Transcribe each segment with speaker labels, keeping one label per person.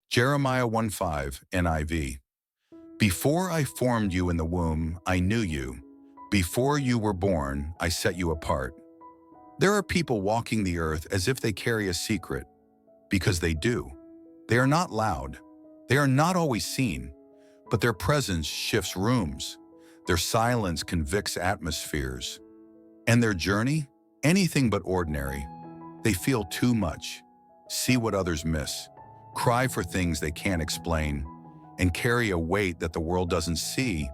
Speaker 1: Jeremiah 1:5 NIV. Before I formed you in the womb, I knew you. Before you were born, I set you apart. There are people walking the earth as if they carry a secret, because they do. They are not loud. They are not always seen, but their presence shifts rooms. Their silence convicts atmospheres. And their journey? Anything but ordinary. They feel too much, see what others miss, cry for things they can't explain, and carry a weight that the world doesn't see,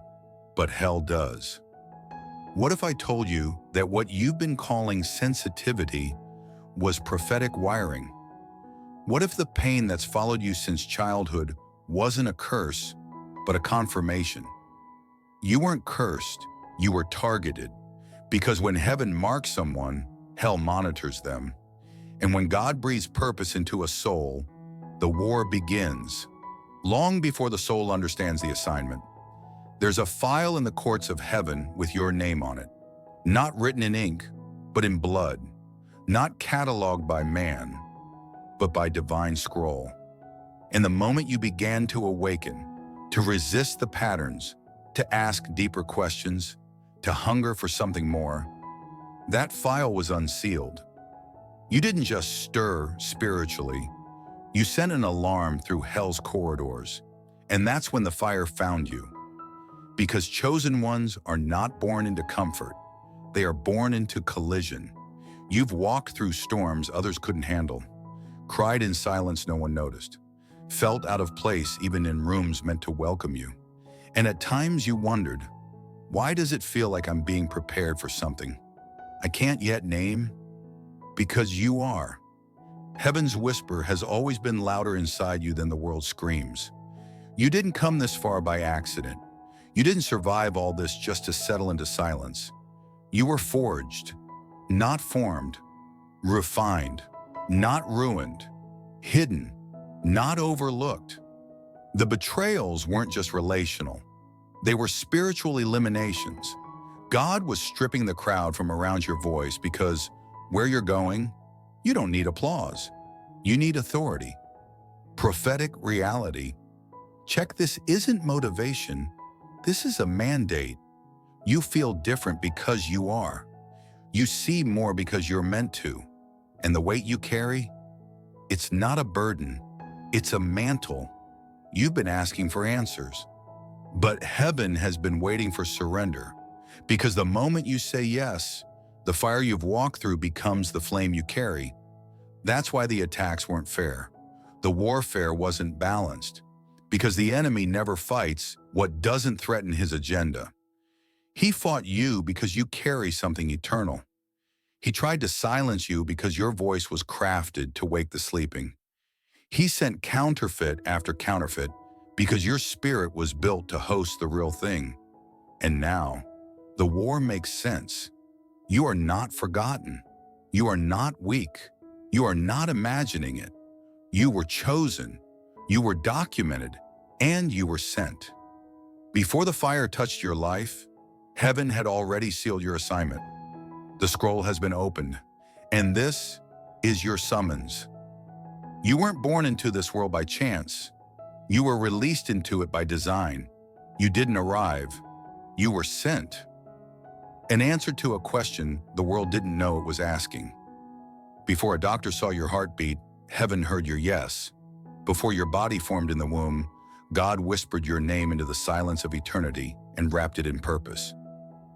Speaker 1: but hell does. What if I told you that what you've been calling sensitivity was prophetic wiring? What if the pain that's followed you since childhood wasn't a curse, but a confirmation? You weren't cursed, you were targeted, because when heaven marks someone, hell monitors them. And when God breathes purpose into a soul, the war begins, long before the soul understands the assignment. There's a file in the courts of heaven with your name on it, not written in ink, but in blood, not cataloged by man, but by divine scroll. And the moment you began to awaken, to resist the patterns, to ask deeper questions, to hunger for something more, that file was unsealed. You didn't just stir spiritually, you sent an alarm through hell's corridors, and that's when the fire found you. Because chosen ones are not born into comfort, they are born into collision. You've walked through storms others couldn't handle, cried in silence no one noticed, felt out of place even in rooms meant to welcome you. And at times you wondered, why does it feel like I'm being prepared for something I can't yet name? Because you are. Heaven's whisper has always been louder inside you than the world screams. You didn't come this far by accident. You didn't survive all this just to settle into silence. You were forged, not formed, refined, not ruined, hidden, not overlooked. The betrayals weren't just relational. They were spiritual eliminations. God was stripping the crowd from around your voice because where you're going, you don't need applause. You need authority. Prophetic reality. Check, this isn't motivation. This is a mandate. You feel different because you are. You see more because you're meant to. And the weight you carry, it's not a burden. It's a mantle. You've been asking for answers. But heaven has been waiting for surrender. Because the moment you say yes, the fire you've walked through becomes the flame you carry. That's why the attacks weren't fair. The warfare wasn't balanced. Because the enemy never fights what doesn't threaten his agenda. He fought you because you carry something eternal. He tried to silence you because your voice was crafted to wake the sleeping. He sent counterfeit after counterfeit because your spirit was built to host the real thing. And now, the war makes sense. You are not forgotten. You are not weak. You are not imagining it. You were chosen. You were documented. And you were sent. Before the fire touched your life, heaven had already sealed your assignment. The scroll has been opened, and this is your summons. You weren't born into this world by chance. You were released into it by design. You didn't arrive. You were sent. An answer to a question the world didn't know it was asking. Before a doctor saw your heartbeat, heaven heard your yes. Before your body formed in the womb, God whispered your name into the silence of eternity and wrapped it in purpose.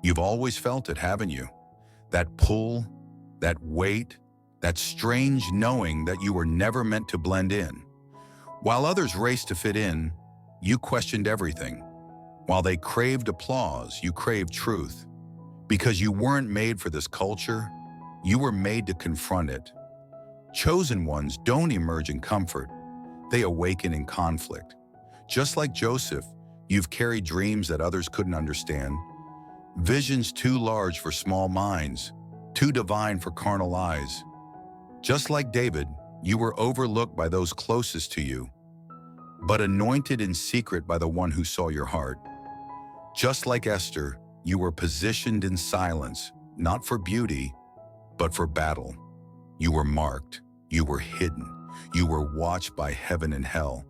Speaker 1: You've always felt it, haven't you? That pull, that weight, that strange knowing that you were never meant to blend in. While others raced to fit in, you questioned everything. While they craved applause, you craved truth. Because you weren't made for this culture, you were made to confront it. Chosen ones don't emerge in comfort. They awaken in conflict. Just like Joseph, you've carried dreams that others couldn't understand. Visions too large for small minds, too divine for carnal eyes. Just like David, you were overlooked by those closest to you, but anointed in secret by the one who saw your heart. Just like Esther, you were positioned in silence, not for beauty, but for battle. You were marked, you were hidden, you were watched by heaven and hell.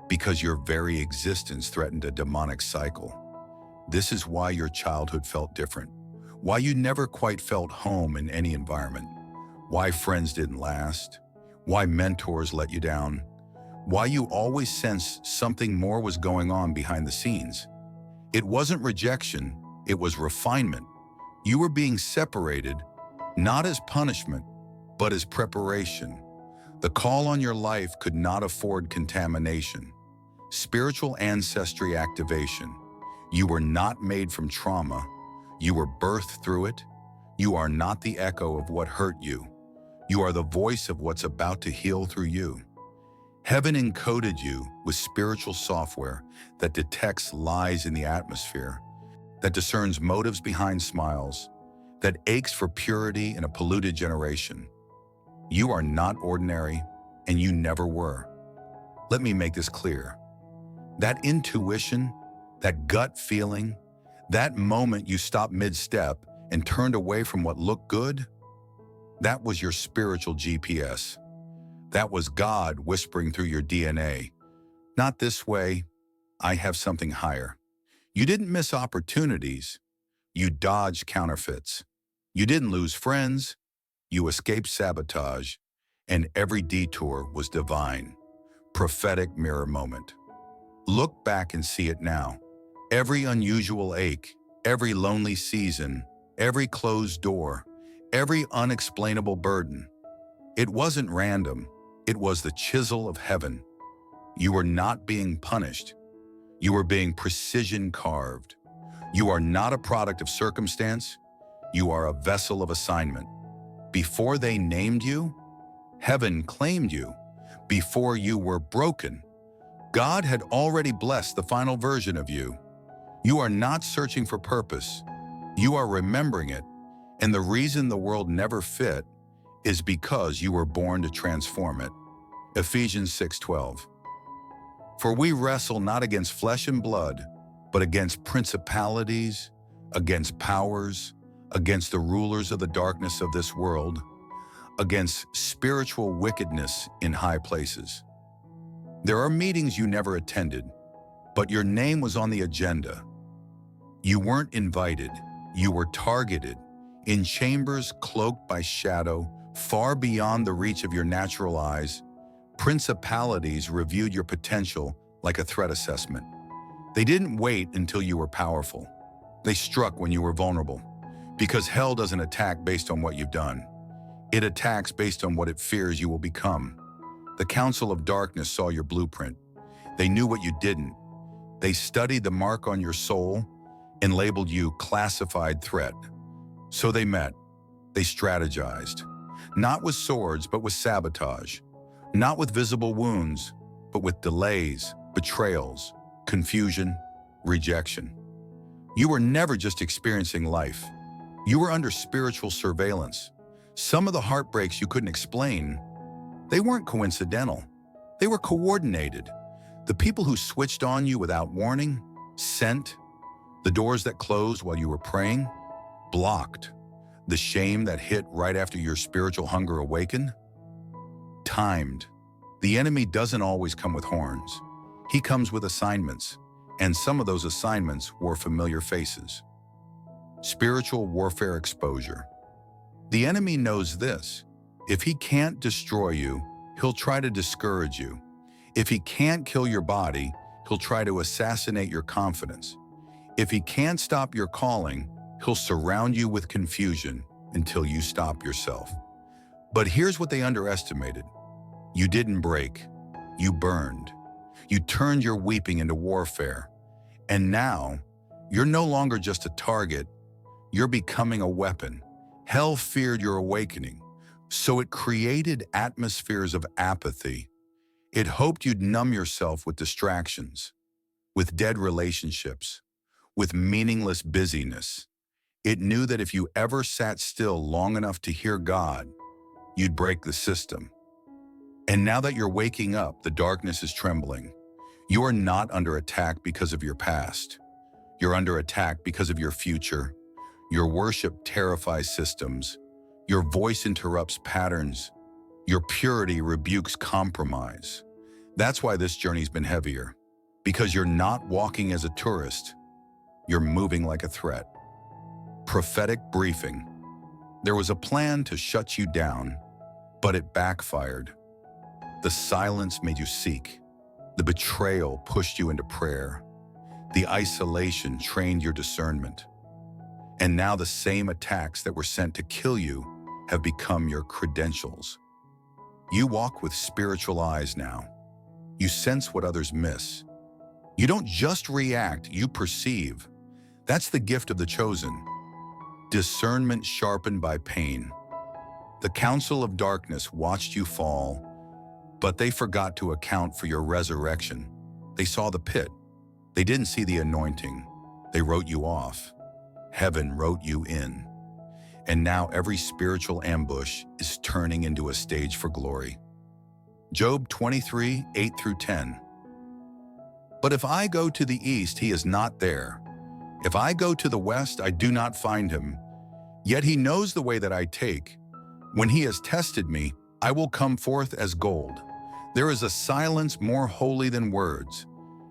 Speaker 1: because your very existence threatened a demonic cycle. This is why your childhood felt different, why you never quite felt home in any environment, why friends didn't last, why mentors let you down, why you always sensed something more was going on behind the scenes. It wasn't rejection, it was refinement. You were being separated, not as punishment, but as preparation. The call on your life could not afford contamination. Spiritual ancestry activation. You were not made from trauma. You were birthed through it. You are not the echo of what hurt you. You are the voice of what's about to heal through you. Heaven encoded you with spiritual software that detects lies in the atmosphere, that discerns motives behind smiles, that aches for purity in a polluted generation. You are not ordinary, and you never were. Let me make this clear. That intuition, that gut feeling, that moment you stopped mid-step and turned away from what looked good, that was your spiritual GPS. That was God whispering through your DNA. Not this way, I have something higher. You didn't miss opportunities. You dodged counterfeits. You didn't lose friends. You escaped sabotage. And every detour was divine. Prophetic mirror moment. Look back and see it now. Every unusual ache, every lonely season, every closed door, every unexplainable burden. It wasn't random. It was the chisel of heaven. You were not being punished. You were being precision carved. You are not a product of circumstance. You are a vessel of assignment. Before they named you, heaven claimed you. Before you were broken, God had already blessed the final version of you. You are not searching for purpose. You are remembering it. And the reason the world never fit is because you were born to transform it. Ephesians 6:12. For we wrestle not against flesh and blood, but against principalities, against powers, against the rulers of the darkness of this world, against spiritual wickedness in high places. There are meetings you never attended, but your name was on the agenda. You weren't invited, you were targeted, in chambers cloaked by shadow, far beyond the reach of your natural eyes. Principalities reviewed your potential like a threat assessment. They didn't wait until you were powerful. They struck when you were vulnerable. Because hell doesn't attack based on what you've done. It attacks based on what it fears you will become. The Council of Darkness saw your blueprint. They knew what you didn't. They studied the mark on your soul and labeled you classified threat. So they met. They strategized. Not with swords, but with sabotage. Not with visible wounds, but with delays, betrayals, confusion, rejection. You were never just experiencing life. You were under spiritual surveillance. Some of the heartbreaks you couldn't explain, they weren't coincidental. They were coordinated. The people who switched on you without warning, sent. The doors that closed while you were praying, blocked. The shame that hit right after your spiritual hunger awakened, timed. The enemy doesn't always come with horns. He comes with assignments, and some of those assignments wore familiar faces. Spiritual warfare exposure. The enemy knows this. If he can't destroy you, he'll try to discourage you. If he can't kill your body, he'll try to assassinate your confidence. If he can't stop your calling, he'll surround you with confusion until you stop yourself. But here's what they underestimated. You didn't break. You burned. You turned your weeping into warfare. And now, you're no longer just a target. You're becoming a weapon. Hell feared your awakening, so it created atmospheres of apathy. It hoped you'd numb yourself with distractions, with dead relationships, with meaningless busyness. It knew that if you ever sat still long enough to hear God, you'd break the system. And now that you're waking up, the darkness is trembling. You are not under attack because of your past. You're under attack because of your future. Your worship terrifies systems. Your voice interrupts patterns. Your purity rebukes compromise. That's why this journey's been heavier. Because you're not walking as a tourist, you're moving like a threat. Prophetic briefing. There was a plan to shut you down, but it backfired. The silence made you seek. The betrayal pushed you into prayer. The isolation trained your discernment. And now the same attacks that were sent to kill you have become your credentials. You walk with spiritual eyes now. You sense what others miss. You don't just react, you perceive. That's the gift of the chosen. Discernment sharpened by pain. The council of darkness watched you fall, but they forgot to account for your resurrection. They saw the pit. They didn't see the anointing. They wrote you off. Heaven wrote you in. And now every spiritual ambush is turning into a stage for glory. Job 23, 8-10. But if I go to the east, he is not there. If I go to the west, I do not find him. Yet he knows the way that I take. When he has tested me, I will come forth as gold. There is a silence more holy than words,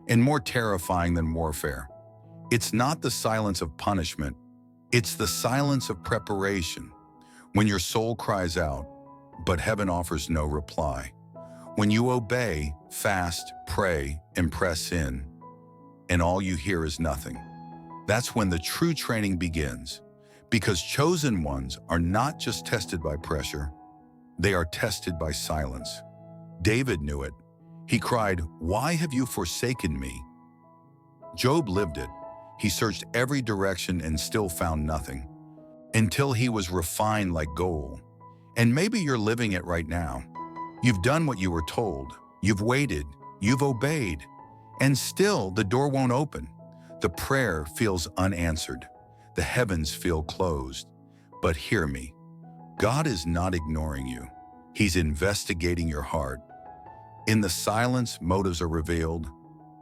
Speaker 1: and more terrifying than warfare. It's not the silence of punishment. It's the silence of preparation. When your soul cries out, but heaven offers no reply. When you obey, fast, pray, and press in, and all you hear is nothing. That's when the true training begins. Because chosen ones are not just tested by pressure, they are tested by silence. David knew it. He cried, "Why have you forsaken me?" Job lived it. He searched every direction and still found nothing, until he was refined like gold. And maybe you're living it right now. You've done what you were told. You've waited. You've obeyed. And still the door won't open. The prayer feels unanswered. The heavens feel closed. But hear me. God is not ignoring you. He's investigating your heart. In the silence, motives are revealed.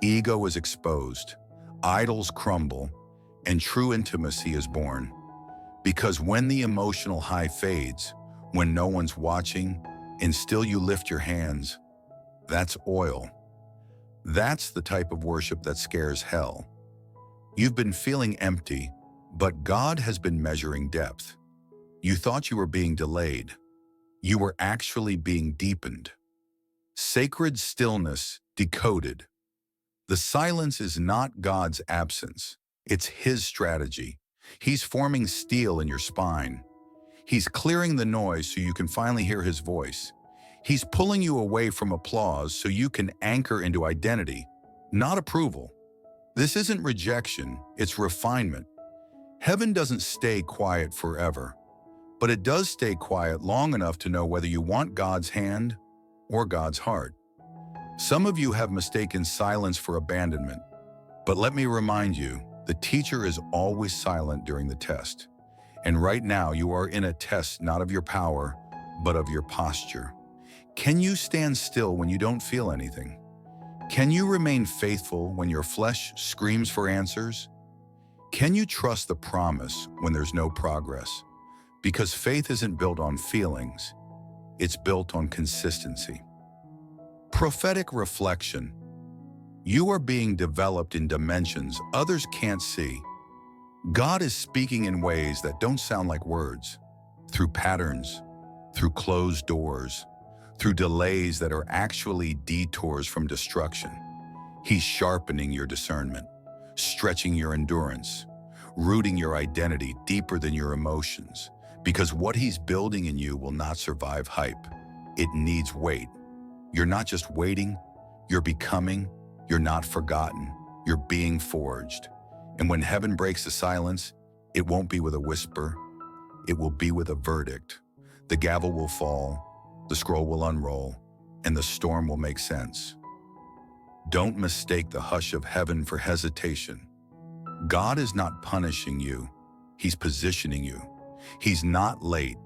Speaker 1: Ego is exposed. Idols crumble, and true intimacy is born. Because when the emotional high fades, when no one's watching, and still you lift your hands, that's oil. That's the type of worship that scares hell. You've been feeling empty, but God has been measuring depth. You thought you were being delayed. You were actually being deepened. Sacred stillness decoded. The silence is not God's absence. It's His strategy. He's forming steel in your spine. He's clearing the noise so you can finally hear His voice. He's pulling you away from applause so you can anchor into identity, not approval. This isn't rejection, it's refinement. Heaven doesn't stay quiet forever, but it does stay quiet long enough to know whether you want God's hand or God's heart. Some of you have mistaken silence for abandonment, but let me remind you, the teacher is always silent during the test. And right now you are in a test not of your power, but of your posture. Can you stand still when you don't feel anything? Can you remain faithful when your flesh screams for answers? Can you trust the promise when there's no progress? Because faith isn't built on feelings, it's built on consistency. Prophetic reflection. You are being developed in dimensions others can't see. God is speaking in ways that don't sound like words, through patterns, through closed doors, through delays that are actually detours from destruction. He's sharpening your discernment, stretching your endurance, rooting your identity deeper than your emotions, because what He's building in you will not survive hype. It needs weight. You're not just waiting, you're becoming. You're not forgotten, you're being forged. And when heaven breaks the silence, it won't be with a whisper, it will be with a verdict. The gavel will fall, the scroll will unroll, and the storm will make sense. Don't mistake the hush of heaven for hesitation. God is not punishing you, He's positioning you. He's not late.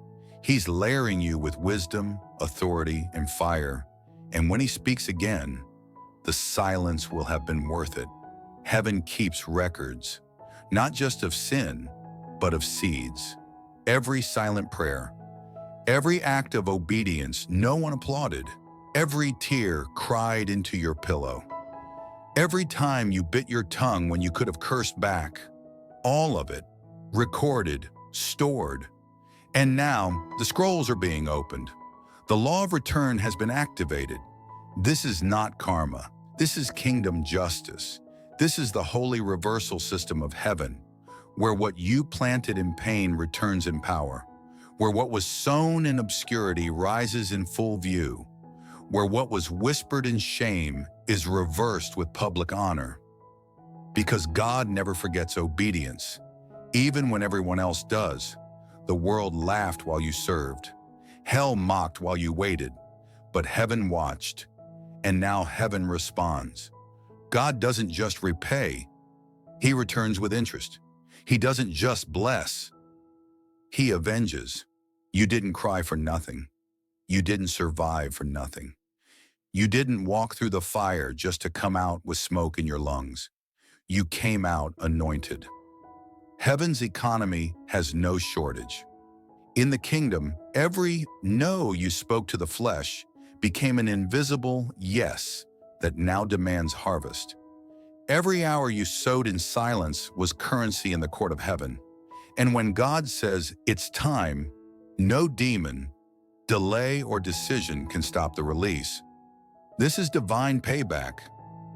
Speaker 1: He's layering you with wisdom, authority, and fire. And when He speaks again, the silence will have been worth it. Heaven keeps records, not just of sin, but of seeds. Every silent prayer, every act of obedience no one applauded, Every tear cried into your pillow. Every time you bit your tongue when you could have cursed back. All of it, recorded, stored. And now, the scrolls are being opened. The law of return has been activated. This is not karma. This is kingdom justice. This is the holy reversal system of heaven, where what you planted in pain returns in power, where what was sown in obscurity rises in full view, where what was whispered in shame is reversed with public honor. Because God never forgets obedience, even when everyone else does. The world laughed while you served. Hell mocked while you waited, but heaven watched, and now heaven responds. God doesn't just repay, He returns with interest. He doesn't just bless, He avenges. You didn't cry for nothing. You didn't survive for nothing. You didn't walk through the fire just to come out with smoke in your lungs. You came out anointed. Heaven's economy has no shortage. In the kingdom, every no you spoke to the flesh became an invisible yes that now demands harvest. Every hour you sowed in silence was currency in the court of heaven. And when God says it's time, no demon, delay, or decision can stop the release. This is divine payback,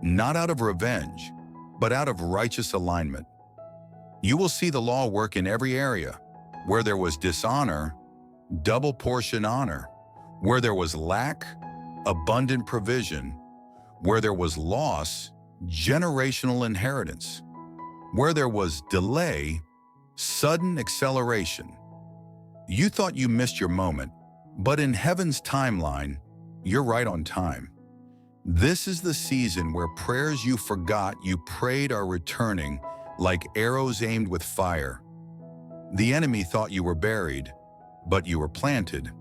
Speaker 1: not out of revenge, but out of righteous alignment. You will see the law work in every area. Where there was dishonor, double portion honor. Where there was lack, abundant provision. Where there was loss, generational inheritance. Where there was delay, sudden acceleration. You thought you missed your moment, but in heaven's timeline, you're right on time. This is the season where prayers you forgot you prayed are returning like arrows aimed with fire. The enemy thought you were buried, but you were planted,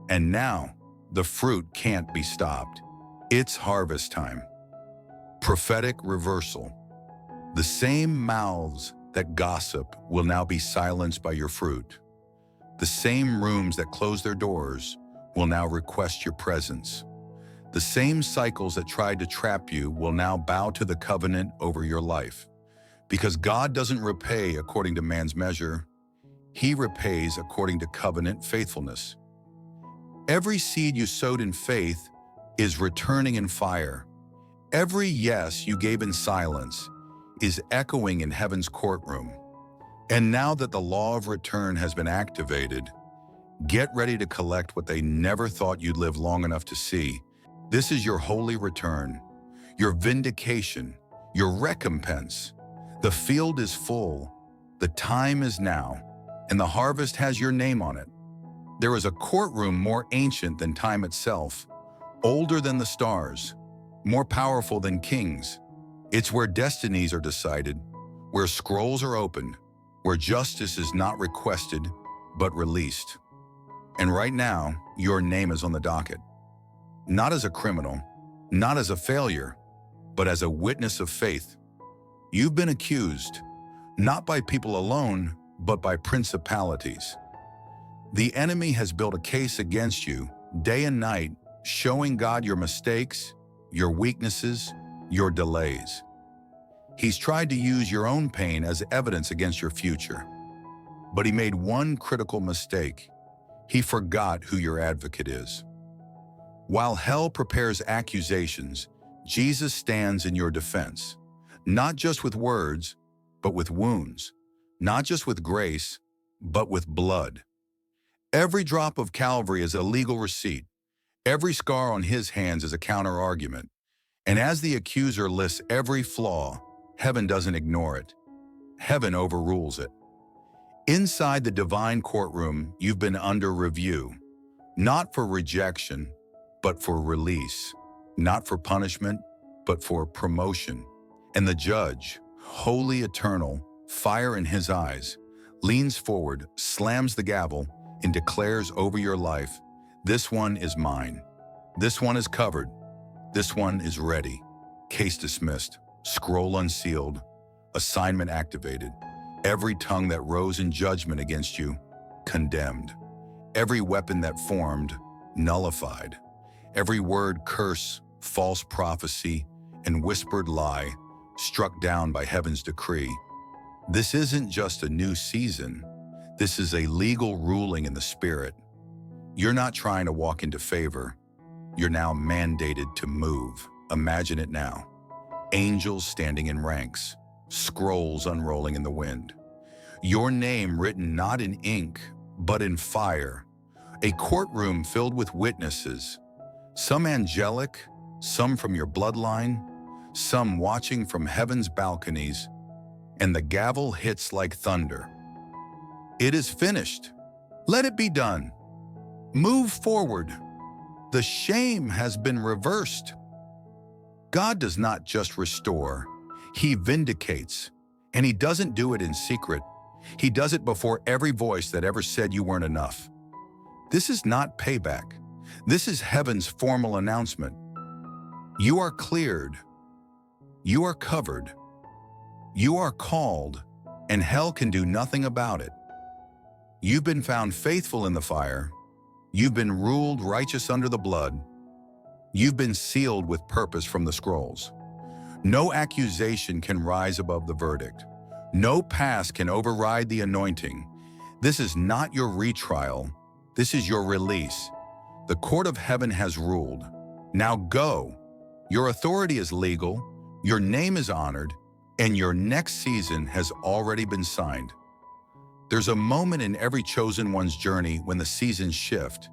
Speaker 1: and now the fruit can't be stopped. It's harvest time. Prophetic reversal. The same mouths that gossip will now be silenced by your fruit. The same rooms that close their doors will now request your presence. The same cycles that tried to trap you will now bow to the covenant over your life. Because God doesn't repay according to man's measure, He repays according to covenant faithfulness. Every seed you sowed in faith is returning in fire. Every yes you gave in silence is echoing in heaven's courtroom. And now that the law of return has been activated, get ready to collect what they never thought you'd live long enough to see. This is your holy return, your vindication, your recompense. The field is full, the time is now, and the harvest has your name on it. There is a courtroom more ancient than time itself, older than the stars, more powerful than kings. It's where destinies are decided, where scrolls are opened, where justice is not requested, but released. And right now, your name is on the docket. Not as a criminal, not as a failure, but as a witness of faith. You've been accused, not by people alone, but by principalities. The enemy has built a case against you day and night, showing God your mistakes, your weaknesses, your delays. He's tried to use your own pain as evidence against your future. But he made one critical mistake. He forgot who your advocate is. While hell prepares accusations, Jesus stands in your defense. Not just with words, but with wounds. Not just with grace, but with blood. Every drop of Calvary is a legal receipt. Every scar on his hands is a counter-argument. And as the accuser lists every flaw, heaven doesn't ignore it. Heaven overrules it. Inside the divine courtroom, you've been under review. Not for rejection, but for release. Not for punishment, but for promotion. And the judge, holy, eternal, fire in his eyes, leans forward, slams the gavel, and declares over your life, "This one is mine. This one is covered. This one is ready." Case dismissed, scroll unsealed, assignment activated. Every tongue that rose in judgment against you, condemned. Every weapon that formed, nullified. Every word curse, false prophecy, and whispered lie struck down by heaven's decree. This isn't just a new season. This is a legal ruling in the spirit. You're not trying to walk into favor. You're now mandated to move. Imagine it now. Angels standing in ranks, scrolls unrolling in the wind. Your name written not in ink, but in fire. A courtroom filled with witnesses, some angelic, some from your bloodline, some watching from heaven's balconies, and the gavel hits like thunder. It is finished. Let it be done. Move forward. The shame has been reversed. God does not just restore, He vindicates. And He doesn't do it in secret. He does it before every voice that ever said you weren't enough. This is not payback. This is heaven's formal announcement. You are cleared. You are covered. You are called, and hell can do nothing about it. You've been found faithful in the fire. You've been ruled righteous under the blood. You've been sealed with purpose from the scrolls. No accusation can rise above the verdict. No past can override the anointing. This is not your retrial. This is your release. The court of heaven has ruled. Now go. Your authority is legal, your name is honored, and your next season has already been signed. There's a moment in every chosen one's journey when the seasons shift,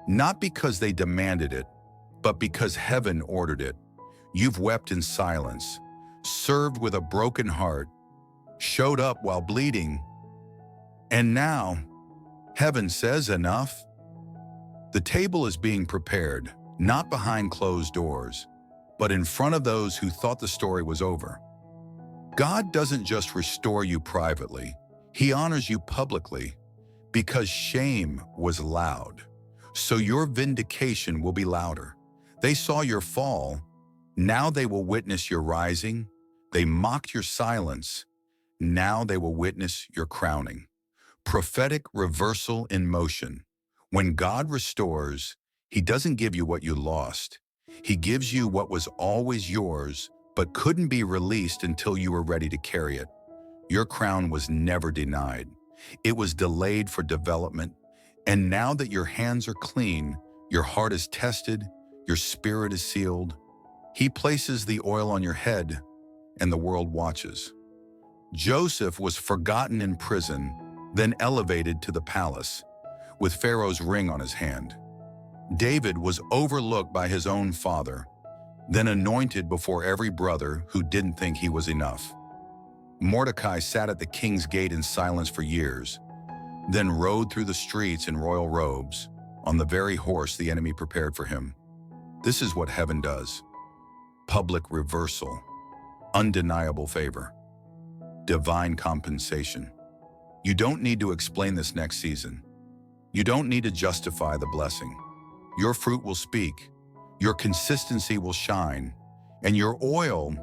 Speaker 1: not because they demanded it, but because heaven ordered it. You've wept in silence, served with a broken heart, showed up while bleeding, and now, heaven says enough. The table is being prepared, not behind closed doors, but in front of those who thought the story was over. God doesn't just restore you privately, He honors you publicly, because shame was loud. So your vindication will be louder. They saw your fall. Now they will witness your rising. They mocked your silence. Now they will witness your crowning. Prophetic reversal in motion. When God restores, He doesn't give you what you lost. He gives you what was always yours, but couldn't be released until you were ready to carry it. Your crown was never denied. It was delayed for development. And now that your hands are clean, your heart is tested, your spirit is sealed, He places the oil on your head, and the world watches. Joseph was forgotten in prison, then elevated to the palace, with Pharaoh's ring on his hand. David was overlooked by his own father, then anointed before every brother who didn't think he was enough. Mordecai sat at the king's gate in silence for years, then rode through the streets in royal robes, on the very horse the enemy prepared for him. This is what heaven does. Public reversal, undeniable favor, divine compensation. You don't need to explain this next season. You don't need to justify the blessing. Your fruit will speak, your consistency will shine, and your oil,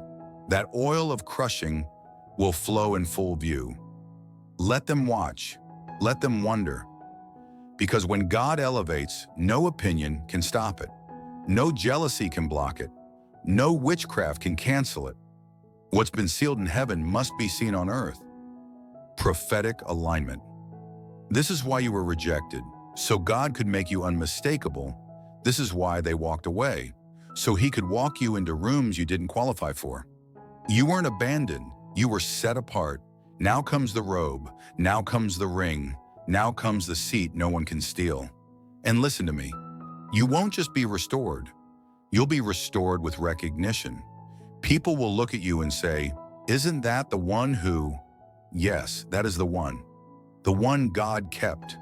Speaker 1: that oil of crushing, will flow in full view. Let them watch, let them wonder. Because when God elevates, no opinion can stop it. No jealousy can block it. No witchcraft can cancel it. What's been sealed in heaven must be seen on earth. Prophetic alignment. This is why you were rejected, so God could make you unmistakable. This is why they walked away, so He could walk you into rooms you didn't qualify for. You weren't abandoned, you were set apart. Now comes the robe, now comes the ring, now comes the seat no one can steal. And listen to me, you won't just be restored, you'll be restored with recognition. People will look at you and say, "Isn't that the one who?" Yes, that is the one God kept,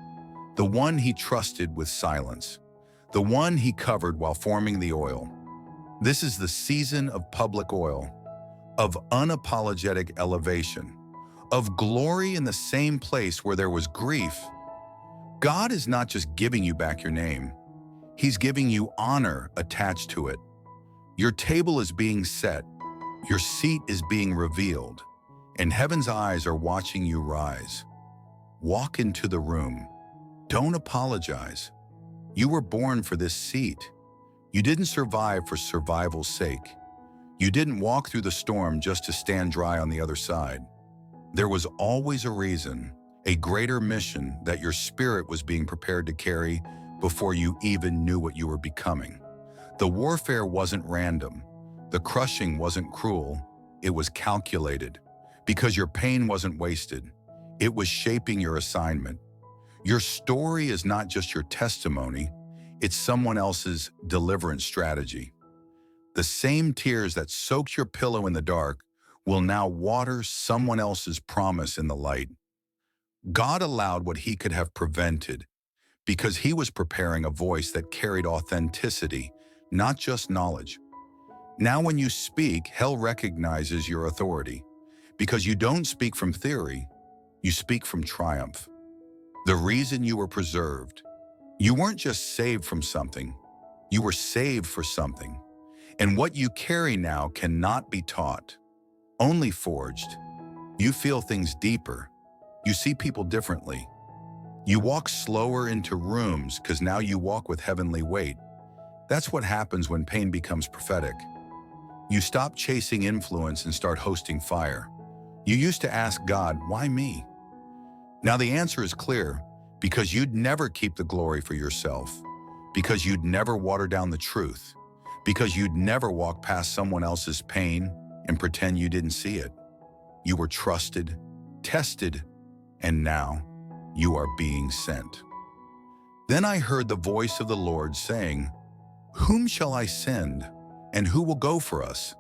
Speaker 1: the one He trusted with silence, the one He covered while forming the oil. This is the season of public oil, of unapologetic elevation, of glory in the same place where there was grief. God is not just giving you back your name, He's giving you honor attached to it. Your table is being set, your seat is being revealed, and heaven's eyes are watching you rise. Walk into the room. Don't apologize. You were born for this seat. You didn't survive for survival's sake. You didn't walk through the storm just to stand dry on the other side. There was always a reason, a greater mission that your spirit was being prepared to carry before you even knew what you were becoming. The warfare wasn't random. The crushing wasn't cruel. It was calculated. Because your pain wasn't wasted. It was shaping your assignment. Your story is not just your testimony, it's someone else's deliverance strategy. The same tears that soaked your pillow in the dark will now water someone else's promise in the light. God allowed what he could have prevented because he was preparing a voice that carried authenticity, not just knowledge. Now when you speak, hell recognizes your authority because you don't speak from theory, you speak from triumph. The reason you were preserved, you weren't just saved from something, you were saved for something. And what you carry now cannot be taught, only forged. You feel things deeper. You see people differently. You walk slower into rooms because now you walk with heavenly weight. That's what happens when pain becomes prophetic. You stop chasing influence and start hosting fire. You used to ask God, why me? Now the answer is clear, because you'd never keep the glory for yourself, because you'd never water down the truth, because you'd never walk past someone else's pain and pretend you didn't see it. You were trusted, tested, and now you are being sent. Then I heard the voice of the Lord saying, "Whom shall I send, and who will go for us?"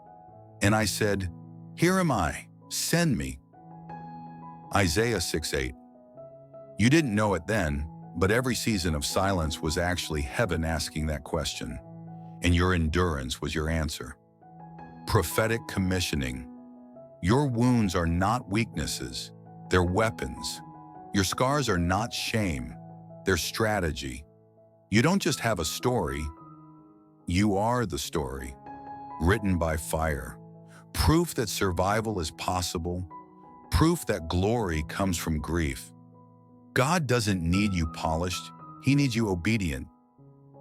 Speaker 1: And I said, "Here am I, send me." Isaiah 6:8. You didn't know it then, but every season of silence was actually heaven asking that question, and your endurance was your answer. Prophetic commissioning. Your wounds are not weaknesses, they're weapons. Your scars are not shame, they're strategy. You don't just have a story, you are the story, written by fire. Proof that survival is possible, proof that glory comes from grief. God doesn't need you polished, he needs you obedient.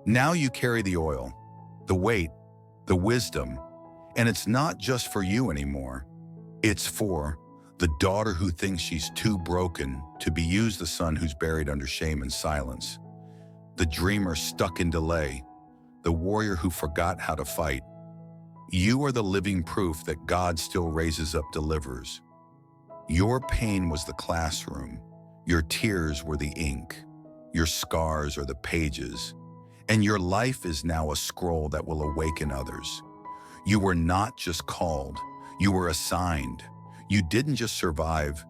Speaker 1: Now you carry the oil, the weight, the wisdom, and it's not just for you anymore. It's for the daughter who thinks she's too broken to be used, the son who's buried under shame and silence, the dreamer stuck in delay, the warrior who forgot how to fight. You are the living proof that God still raises up deliverers. Your pain was the classroom. Your tears were the ink. Your scars are the pages. And your life is now a scroll that will awaken others. You were not just called, you were assigned. You didn't just survive,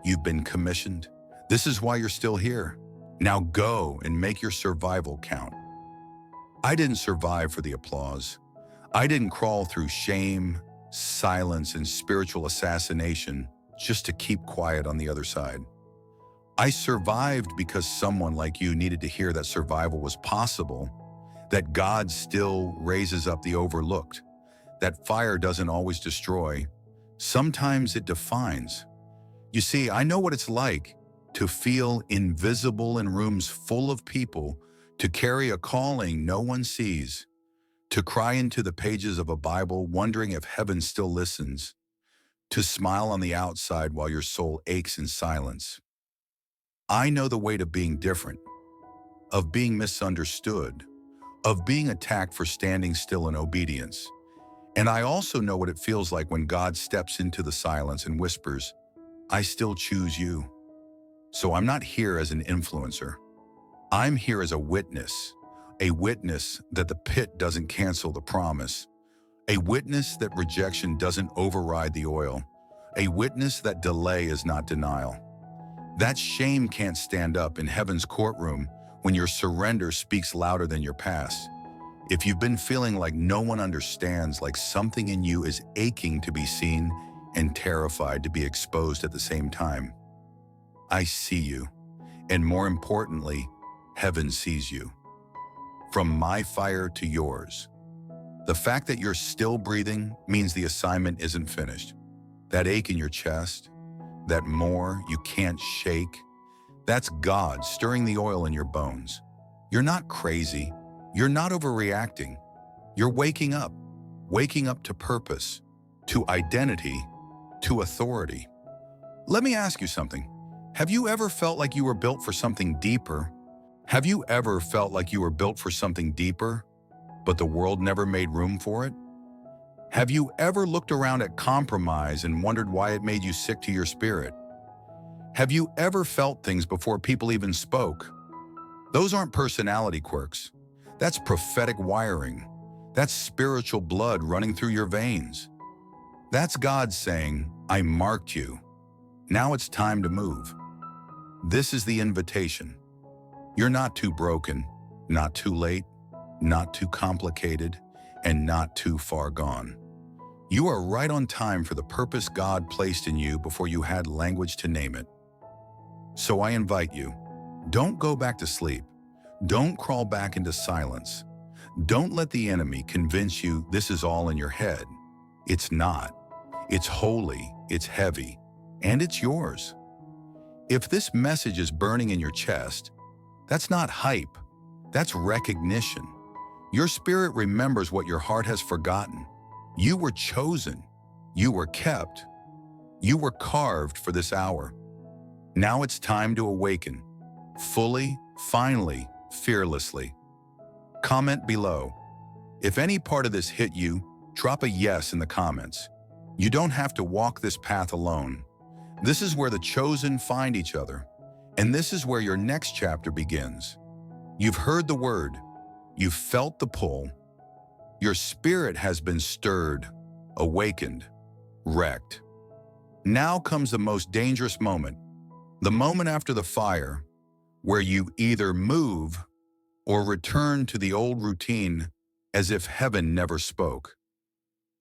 Speaker 1: you've been commissioned. This is why you're still here. Now go and make your survival count. I didn't survive for the applause. I didn't crawl through shame, silence, and spiritual assassination just to keep quiet on the other side. I survived because someone like you needed to hear that survival was possible, that God still raises up the overlooked, that fire doesn't always destroy, sometimes it defines. You see, I know what it's like to feel invisible in rooms full of people, to carry a calling no one sees, to cry into the pages of a Bible wondering if heaven still listens, to smile on the outside while your soul aches in silence. I know the weight of being different, of being misunderstood, of being attacked for standing still in obedience. And I also know what it feels like when God steps into the silence and whispers, "I still choose you." So I'm not here as an influencer. I'm here as a witness that the pit doesn't cancel the promise, a witness that rejection doesn't override the oil, a witness that delay is not denial. That shame can't stand up in heaven's courtroom when your surrender speaks louder than your past. If you've been feeling like no one understands, like something in you is aching to be seen and terrified to be exposed at the same time, I see you. And more importantly, heaven sees you. From my fire to yours. The fact that you're still breathing means the assignment isn't finished. That ache in your chest, that more you can't shake, that's God stirring the oil in your bones. You're not crazy. You're not overreacting. You're waking up to purpose, to identity, to authority. Let me ask you something. Have you ever felt like you were built for something deeper? Have you ever felt like you were built for something deeper, but the world never made room for it? Have you ever looked around at compromise and wondered why it made you sick to your spirit? Have you ever felt things before people even spoke? Those aren't personality quirks. That's prophetic wiring. That's spiritual blood running through your veins. That's God saying, I marked you. Now it's time to move. This is the invitation. You're not too broken, not too late, not too complicated, and not too far gone. You are right on time for the purpose God placed in you before you had language to name it. So I invite you, don't go back to sleep. Don't crawl back into silence. Don't let the enemy convince you this is all in your head. It's not. It's holy, it's heavy, and it's yours. If this message is burning in your chest, that's not hype, that's recognition. Your spirit remembers what your heart has forgotten. You were chosen, you were kept, you were carved for this hour. Now it's time to awaken, fully, finally, fearlessly. Comment below. If any part of this hit you, drop a yes in the comments. You don't have to walk this path alone. This is where the chosen find each other, and this is where your next chapter begins. You've heard the word, you've felt the pull, your spirit has been stirred, awakened, wrecked. Now comes the most dangerous moment, the moment after the fire, where you either move or return to the old routine as if heaven never spoke.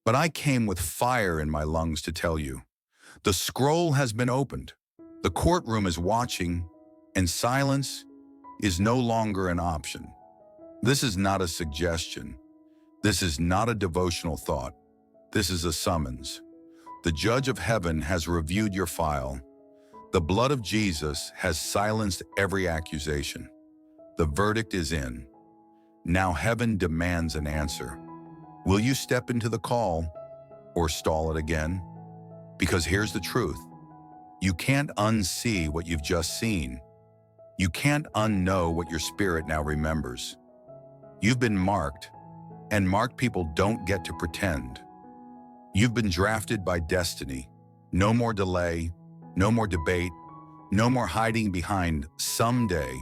Speaker 1: But I came with fire in my lungs to tell you, the scroll has been opened, the courtroom is watching, and silence is no longer an option. This is not a suggestion. This is not a devotional thought. This is a summons. The judge of heaven has reviewed your file. The blood of Jesus has silenced every accusation. The verdict is in. Now heaven demands an answer. Will you step into the call or stall it again? Because here's the truth. You can't unsee what you've just seen. You can't unknow what your spirit now remembers. You've been marked, and marked people don't get to pretend. You've been drafted by destiny. No more delay, no more debate, no more hiding behind someday.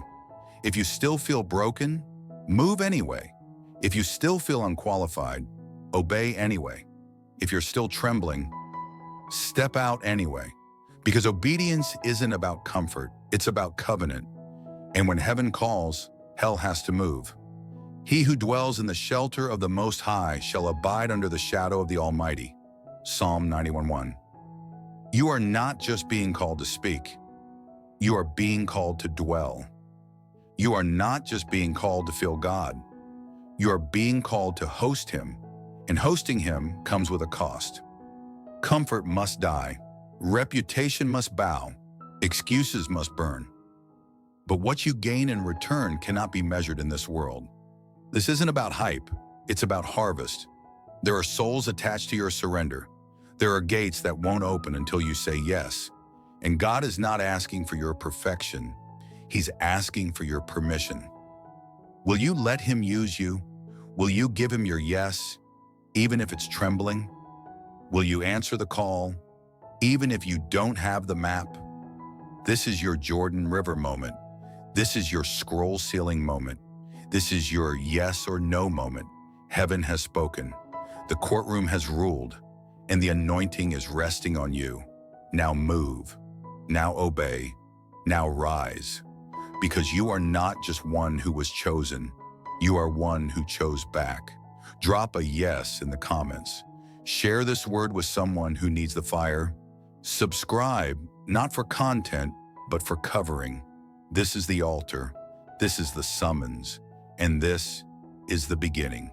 Speaker 1: If you still feel broken, move anyway. If you still feel unqualified, obey anyway. If you're still trembling, step out anyway. Because obedience isn't about comfort, it's about covenant. And when heaven calls, hell has to move. He who dwells in the shelter of the Most High shall abide under the shadow of the Almighty. Psalm 91:1. You are not just being called to speak. You are being called to dwell. You are not just being called to feel God. You are being called to host Him, and hosting Him comes with a cost. Comfort must die. Reputation must bow. Excuses must burn. But what you gain in return cannot be measured in this world. This isn't about hype. It's about harvest. There are souls attached to your surrender. There are gates that won't open until you say yes. And God is not asking for your perfection. He's asking for your permission. Will you let Him use you? Will you give Him your yes, even if it's trembling? Will you answer the call, even if you don't have the map? This is your Jordan River moment. This is your scroll sealing moment. This is your yes or no moment. Heaven has spoken. The courtroom has ruled, and the anointing is resting on you. Now move. Now obey. Now rise. Because you are not just one who was chosen. You are one who chose back. Drop a yes in the comments. Share this word with someone who needs the fire. Subscribe, not for content, but for covering. This is the altar. This is the summons. And this is the beginning.